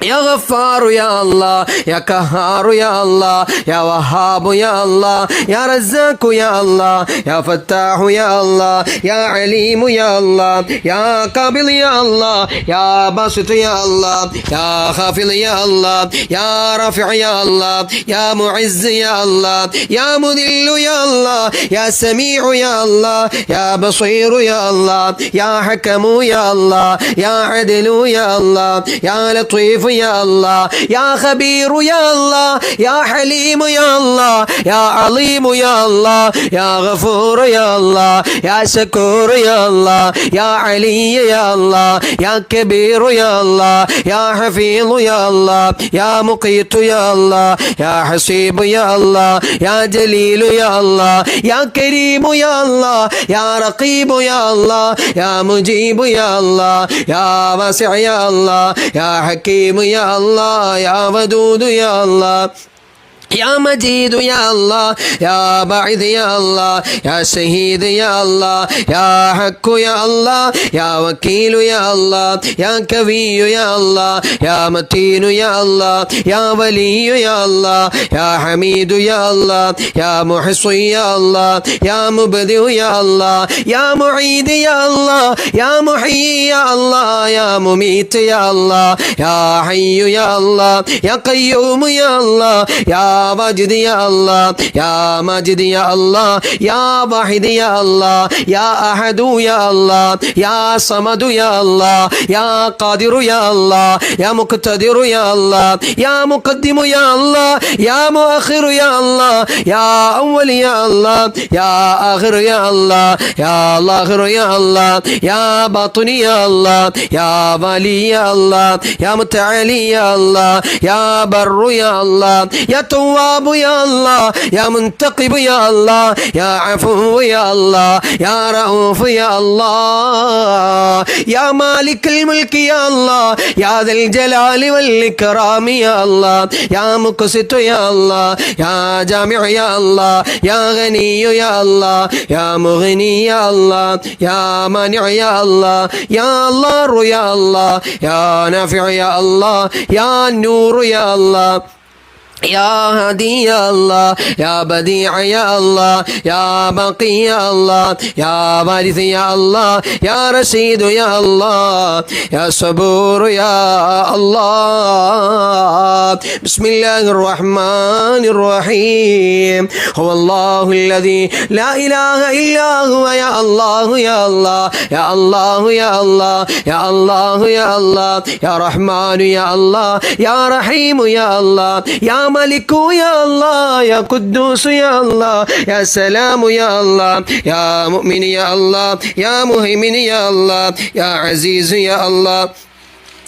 يا غفار يا الله يا قهار يا الله يا وهاب يا الله يا رزاق يا الله يا فتاح يا الله يا عليم يا الله يا قابل يا الله يا باسط يا الله يا خافض يا الله يا رافع يا الله يا معز يا الله يا مذل يا الله يا سميع يا الله يا بصير يا الله يا حكم يا الله يا عدل يا الله يا لطيف يا الله يا خبير يا الله يا حليم يا الله يا عليم يا الله يا غفور يا الله يا شكور يا الله يا علي يا الله يا كبير يا الله يا حفيظ يا الله يا مقيت يا الله يا حسيب يا الله يا جليل يا الله يا كريم يا الله يا رقيب يا الله يا مجيب يا الله يا واسع يا الله يا حكيم يا الله يا ودود يا الله يا مجيد يا الله يا باعث يا الله يا شهيد يا الله يا حق يا الله يا وكيل يا الله يا كوي يا الله يا متين يا الله يا ولي يا الله يا حميد يا الله يا محصي يا الله يا مبدئ يا الله يا معيد يا الله يا محيي يا الله يا مميت يا الله يا حي يا الله يا قيوم يا الله يا واجد يا الله يا ماجد يا الله يا واحد يا الله يا أحد يا الله يا صمد يا الله يا قادر يا الله يا مقتدر يا الله يا مقدم يا الله يا مؤخر يا الله يا أول يا الله يا آخر يا الله يا لاخر يا الله يا باطن يا الله يا والي يا الله يا متعالي يا الله يا بر يا الله يا تواب يا الله يا منتقب يا الله يا عفو يا الله يا رؤوف يا الله يا مالك الملك يا الله يا ذا الجلال والإكرام يا الله يا مقسط يا الله يا جامع يا الله يا غني يا الله يا مغني يا الله يا مانع يا الله يا الله يا الله يا نافع يا الله يا نور يا الله يا هادي يا الله يا بديع يا الله يا باقي يا الله يا وارث يا الله يا رشيد يا الله يا صبور يا الله بسم الله الرحمن الرحيم هو الله الذي لا إله إلا هو يا الله يا الله يا الله يا الله يا الله يا الله يا رحمن يا الله يا رحيم يا الله يا ملك يا الله يا قدوس يا الله يا سلام يا الله يا مؤمن يا الله يا مهيمن يا الله يا عزيز يا الله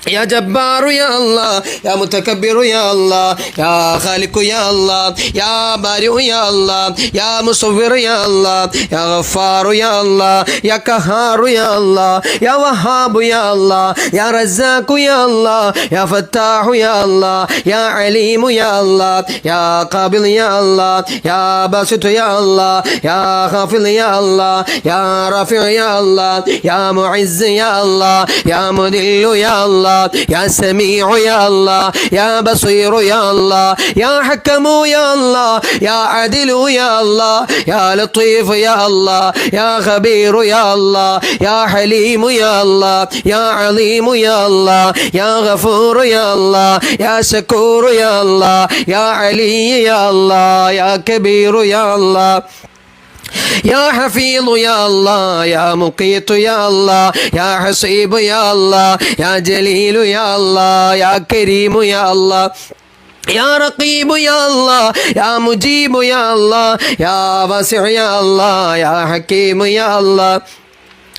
يا جبار يا الله يا متكبر يا الله يا خالق يا الله يا بارئ يا الله يا مصور يا الله يا غفار يا الله يا قهار يا الله يا وهاب يا الله يا رزاق يا الله يا فتاح يا الله يا عليم يا الله يا قابل يا الله يا باسط يا الله يا خافض يا الله يا رافع يا الله يا معز يا الله يا مذل يا الله يا سميع يا الله يا بصير يا الله يا حكم يا الله يا عدل يا الله يا لطيف يا الله يا خبير يا الله يا حليم يا الله يا عليم يا الله يا غفور يا الله يا شكور يا الله يا علي يا الله يا كبير يا الله يا حفيظ يا الله يا مقيت يا الله يا حسيب يا الله يا جليل يا الله يا كريم يا الله يا رقيب يا الله يا مجيب يا الله يا واسع يا الله يا حكيم يا الله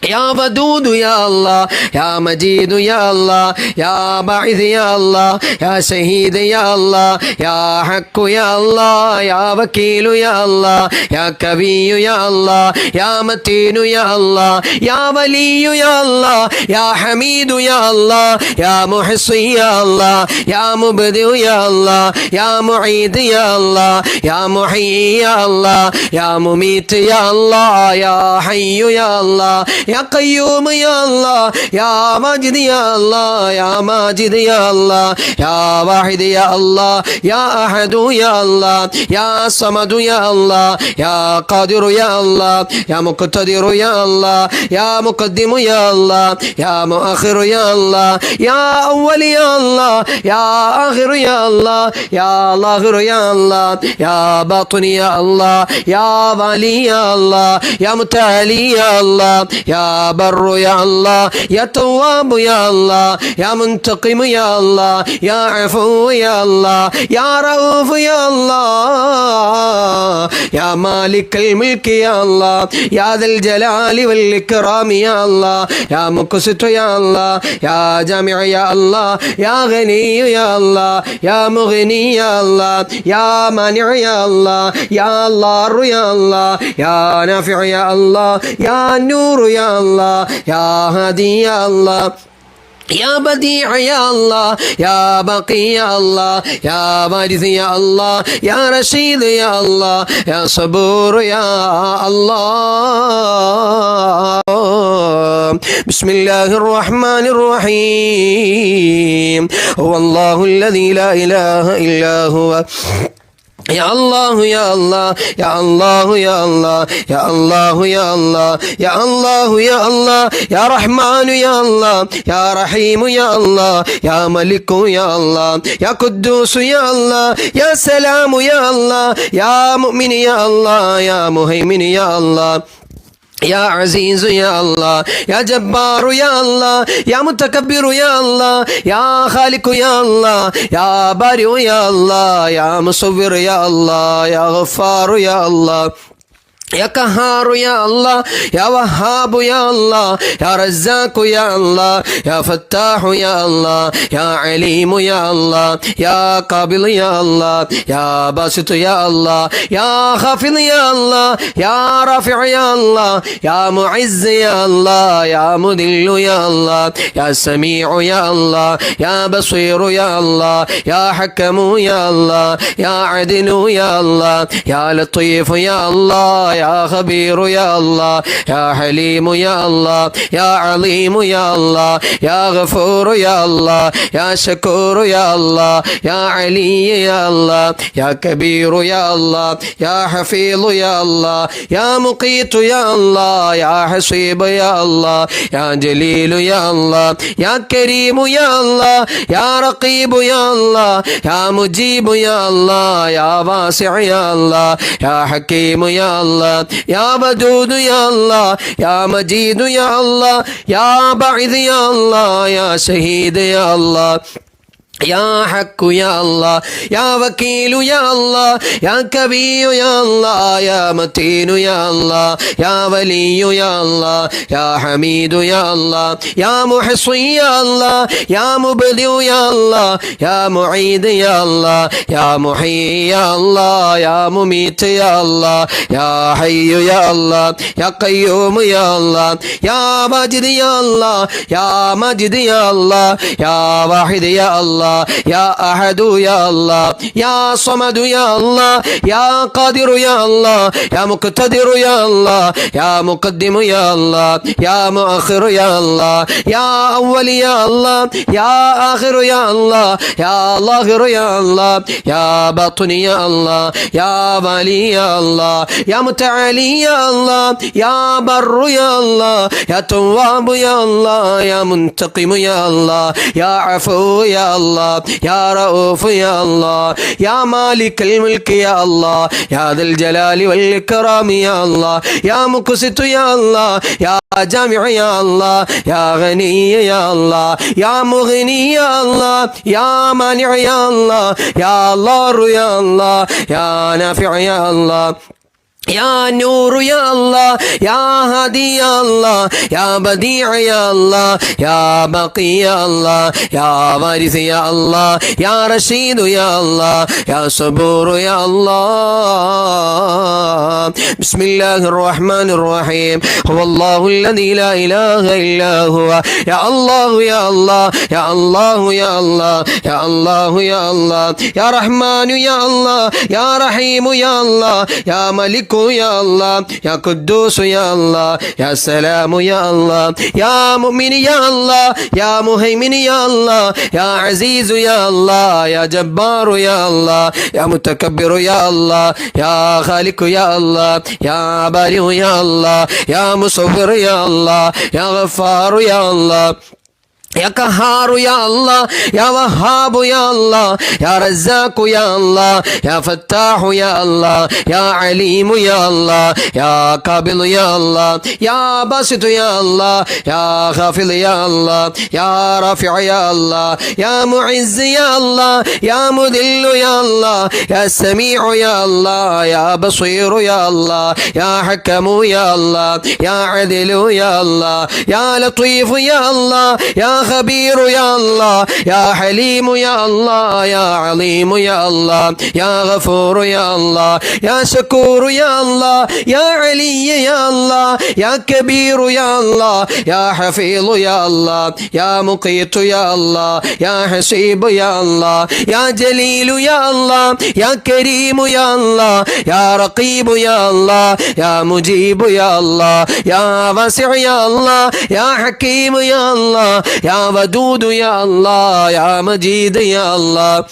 يا ودود يا الله يا مجيد يا الله يا باعث يا الله يا شهيد يا الله يا حق يا الله يا وكيل يا الله يا كبي يا الله يا متين يا الله يا ولي يا الله يا حميد يا الله يا محصي يا الله يا مبدئ يا الله يا معيد يا الله يا محيي يا الله يا مميت يا الله يا حي يا الله يا قيوم يا الله يا ماجد يا الله يا ماجد يا الله يا واحد يا الله يا أحد يا الله يا صمد يا الله يا قادر يا الله يا مقتدر يا الله يا مقدم يا الله يا مؤخر يا الله يا أول يا الله يا آخر يا الله يا لاخر يا الله يا باطن يا الله يا والي يا الله يا متعالي يا الله يا يا بر يا الله يا تواب يا الله يا منتقم يا الله يا عفو يا الله يا رؤوف يا الله يا مالك الملك يا الله يا ذا الجلال والإكرام يا الله يا مقسط يا الله يا جامع يا الله يا غني يا الله يا مغني يا الله يا مانع يا الله يا الله يا الله يا نافع يا الله يا نور يا الله يا هادي يا الله يا بديع يا الله يا بقي يا الله يا وارث يا الله يا رشيد يا الله يا صبور يا الله بسم الله الرحمن الرحيم هو الله الذي لا إله إلا هو يا الله يا الله يا الله يا الله يا الله يا الله يا الله يا الله يا رحمن يا الله يا رحيم يا الله يا ملك يا الله يا قدوس يا الله يا سلام يا الله يا مؤمن يا الله يا مهيمن يا الله يا عزيز يا الله يا جبار يا الله يا متكبر يا الله يا خالق يا الله يا بارئ يا الله يا مصور يا الله يا غفار يا الله يا قهار يا الله يا وهاب يا الله يا رزاق يا الله يا فتاح يا الله يا عليم يا الله يا قابل يا الله يا باسط يا الله يا خافض يا الله يا رافع يا الله يا معز يا الله يا مذل يا الله يا سميع يا الله يا بصير يا الله يا حكم يا الله يا عدل يا الله يا لطيف يا الله يا خبير يا الله يا حليم يا الله يا عليم يا الله يا غفور يا الله يا شكور يا الله يا علي يا الله يا كبير يا الله يا حفيظ يا الله يا مقيت يا الله يا حسيب يا الله يا جليل يا الله يا كريم يا الله يا رقيب يا الله يا مجيب يا الله يا واسع يا الله يا حكيم يا الله يا ودود يا الله يا مجيد يا الله يا بعيد يا الله يا شهيد يا الله يا حق يا الله يا وكيل يا الله يا كبير يا الله يا متين يا الله يا ولي يا الله يا حميد يا الله يا محصي يا الله يا مبدئ يا الله يا معيد يا الله يا محيي يا الله يا مميت يا الله يا حي يا الله يا قيوم يا الله يا ماجد يا الله يا ماجد يا الله يا واحد يا الله يا أحد يا الله يا صمد يا الله يا قادر يا الله يا مقتدر يا الله يا مقدم يا الله يا مؤخر يا الله يا أول يا الله يا آخر يا الله يا ظاهر يا الله يا باطن يا الله يا والي يا الله يا متعالي يا الله يا بر يا الله يا تواب يا الله يا منتقم يا الله يا عفو يا الله يا رؤوف يا الله يا مالك الملك يا الله يا ذا الجلال والإكرام يا الله يا مقسط يا الله يا جامع يا الله يا غني يا الله يا مغني يا الله يا مانع يا الله يا الله يا الله يا نافع يا الله يا نور يا الله يا هادي يا الله يا بديع يا الله يا بقي يا الله يا وارث يا الله يا رشيد يا الله يا صبور يا الله بسم الله الرحمن الرحيم هو الله الذي لا إله إلا هو يا الله يا الله يا الله يا الله يا الله يا الله يا رحمن يا الله يا رحيم يا الله يا ملك يا الله يا قدوس يا الله يا سلام يا الله يا مؤمن يا الله يا مهيمن يا الله يا عزيز يا الله يا جبار يا الله يا متكبر يا الله يا خالق يا الله يا بارئ يا الله يا مصور يا الله يا غفار يا الله يا قهار يا الله يا وهاب يا الله يا رزاق يا الله يا فتاح يا الله يا عليم يا الله يا قابل يا الله يا باسط يا الله يا خافض يا الله يا رافع يا الله يا معز يا الله يا مذل يا الله يا سميع يا الله يا بصير يا الله يا حكم يا الله يا عدل يا الله يا لطيف يا الله يا خبير يا الله يا حليم يا الله يا عليم يا الله يا غفور يا الله يا شكور يا الله يا علي يا الله يا كبير يا الله يا حفيظ يا الله يا مقيت يا الله يا حسيب يا الله يا جليل يا الله يا كريم يا الله يا رقيب يا الله يا مجيب يا الله يا واسع يا الله يا حكيم يا الله يا ودود يا الله يا مجيد يا الله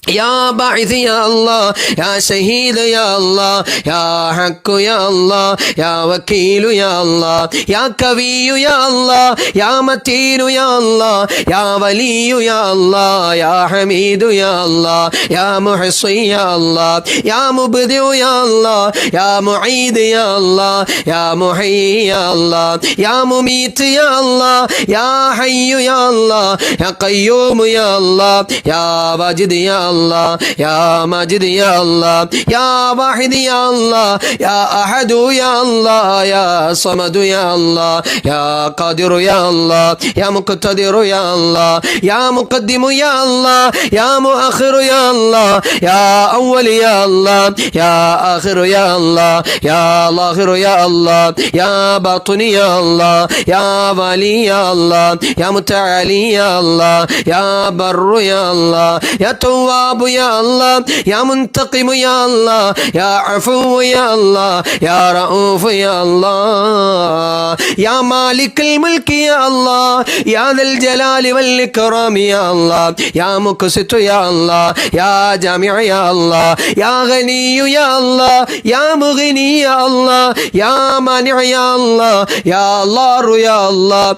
يا باعث يا الله يا شهيد يا الله يا حق يا الله يا وكيل يا الله يا قوي يا الله يا متين يا الله يا ولي يا الله يا حميد يا الله يا محصي يا الله يا مبدع يا الله يا معيد يا الله يا محيي يا الله يا مميت يا الله يا حي يا الله يا قيوم يا الله يا واجد يا الله يا ماجد يا الله يا واحد يا الله يا أحد يا الله يا صمد يا الله يا قادر يا الله يا مقتدر يا الله يا مقدم يا الله يا مؤخر يا الله يا أول يا الله يا آخر يا الله يا ظاهر يا الله يا باطن يا الله يا والي يا الله يا متعالي يا الله يا بر يا الله يا تواب يا الله يا منتقم يا الله يا عفو يا الله يا رؤوف يا الله يا مالك الملك يا الله يا ذا الجلال والإكرام يا الله يا مقسط يا الله يا جامع يا الله يا غني يا الله يا مغني يا الله يا مانع يا الله يا الله يا الله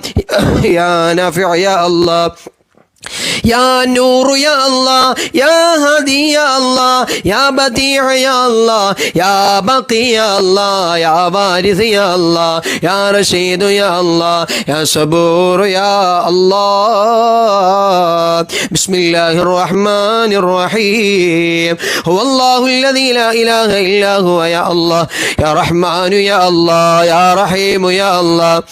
يا نافع يا الله يا نور يا الله يا هادي يا الله يا بديع يا الله يا بقي يا الله يا وارث يا الله يا رشيد يا الله يا صبور يا الله بسم الله الرحمن الرحيم هو الله الذي لا إله إلا هو يا الله يا رحمن يا الله يا رحيم يا الله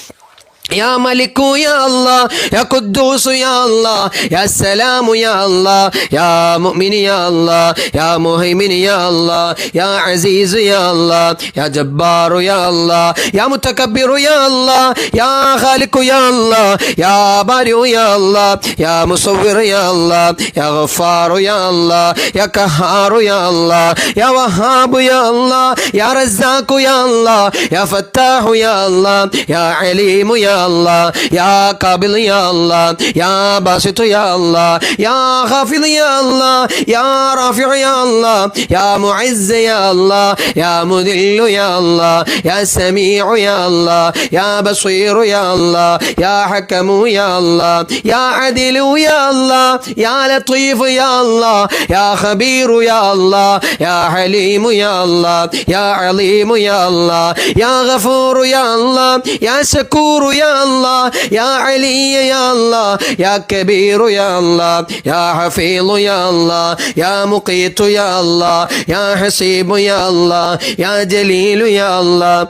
يا ملك يا الله يا قدوس يا الله يا سلام يا الله يا مؤمن يا الله يا مهيمن يا الله يا عزيز يا الله يا جبار يا الله يا متكبر يا الله يا خالق يا الله يا بارئ يا الله يا مصور يا الله يا غفار يا الله يا قهار يا الله يا وهاب يا الله يا رزاق يا الله يا فتاح يا الله يا عليم يا الله يا قابل يا الله يا باسط يا الله يا خافض يا الله يا رافع يا الله يا معز يا الله يا مذل يا الله يا سميع يا الله يا بصير يا الله يا حكم يا الله يا عدل يا الله يا لطيف يا الله يا خبير يا الله يا حليم يا الله يا عليم يا الله يا غفور يا الله يا شكور يا الله يا علي يا الله يا كبير يا الله يا حفيظ يا الله يا مقيت يا الله يا حسيب يا الله يا جليل يا الله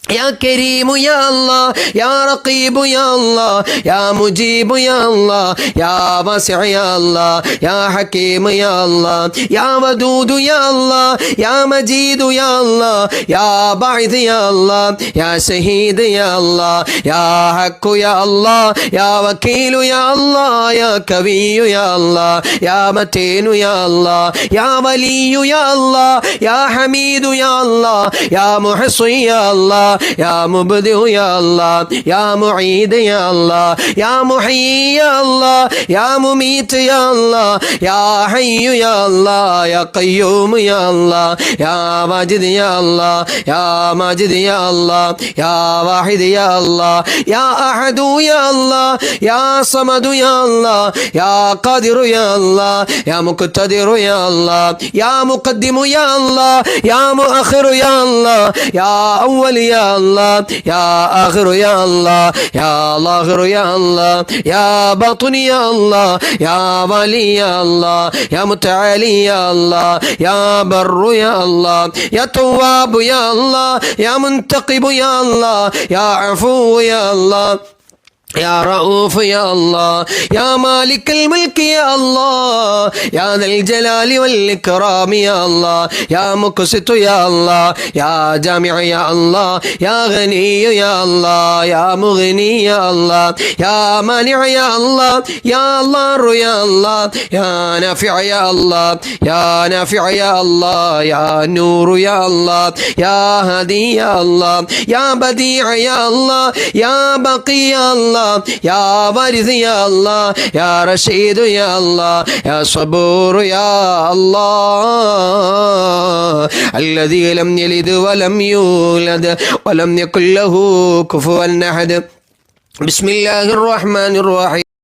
يا كريم يا الله يا رقيب يا الله يا مجيب يا الله يا واسع يا الله يا حكيم يا الله يا ودود يا الله يا مجيد يا الله يا باعث يا الله يا شهيد يا الله يا حق يا الله يا وكيل يا الله يا قوي يا الله يا متين يا الله يا ولي يا الله يا حميد يا الله يا محصي يا الله يا مبدئ يا الله يا معيد يا الله يا محيي يا الله يا مميت يا الله يا حي يا الله يا قيوم يا الله يا ماجد يا الله يا ماجد يا الله يا واحد يا الله يا أحد يا الله يا صمد يا الله يا قادر يا الله يا مقتدر يا الله يا مقدم يا الله يا مؤخر يا الله يا أول يا الله يا آخر يا الله يا ظاهر يا الله يا باطن يا الله يا والي يا الله يا متعالي يا الله يا بر يا الله يا تواب يا الله يا منتقب يا الله يا عفو يا الله يا رؤوف يا الله يا مالك الملك يا الله يا ذا الجلال والإكرام يا الله يا مقسط يا الله يا جامع يا الله يا غني يا الله يا مغني يا الله يا مانع يا الله يا ضار يا الله يا نافع يا الله يا نافع يا الله يا نور يا الله يا هادي يا الله يا بديع يا الله يا بقي يا الله يا وارث يا الله يا رشيد يا الله يا صبور يا الله الذي لم يلد ولم يولد ولم يكن له كفوا أحد بسم الله الرحمن الرحيم